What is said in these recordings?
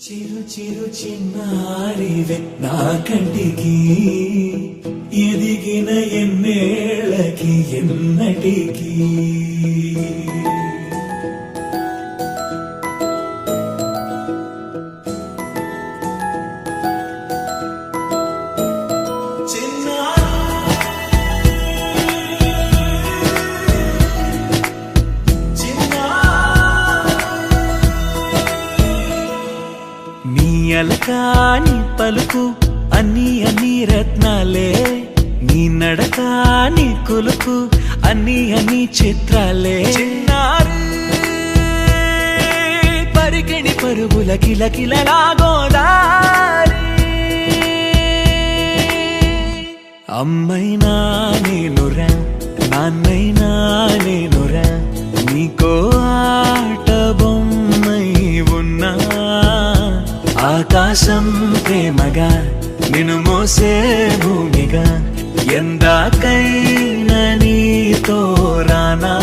చిరు చిరు చిన్నారివే నా కంటికి ఎదిగిన ఎన్నేళ్ళకి ఎన్నటికి అలకాని పలుకు అన్ని అన్ని రత్నాలే నీ నడకాని కులుకు అన్ని అన్ని చిత్రాలే చిన్నారు పరికిణి పరుగుల కిలకిలలాగోదారి అమ్మైనా నేనురా నాన్నైనా నేనురా నీకో ఆట బొమ్మై ఉన్నా ఆకాశం ప్రేమగా నిన్ను మోసే భూమిగా ఎందాకైనా నీతో రానా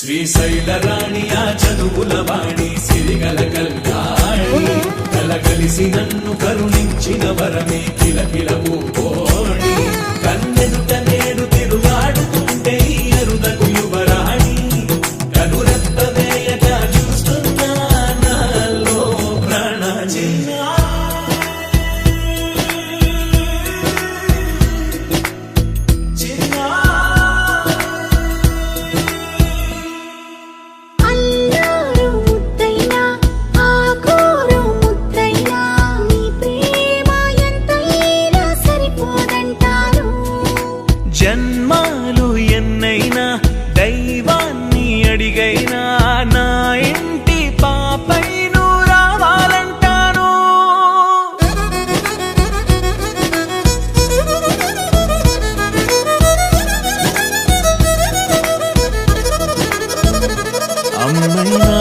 శ్రీశైల రాణి ఆ చదువుల వాణి సిరిగల కల్యాణి కలగలిసి నన్ను కరుణించిన వరమే కిలకిల ఊకోణి కన్నెదుట నేడు తిరుగాడుతుంటే ఈ అరుదకు యువరాణి కనురెప్ప వేయక చూస్తున్నా నాలో ప్రాణ జన్మాలు ఎన్నైనా దైవాన్ని అడిగైనా నా ఇంటి పాపై నువ్వు రావాలంటాను అమ్మైనా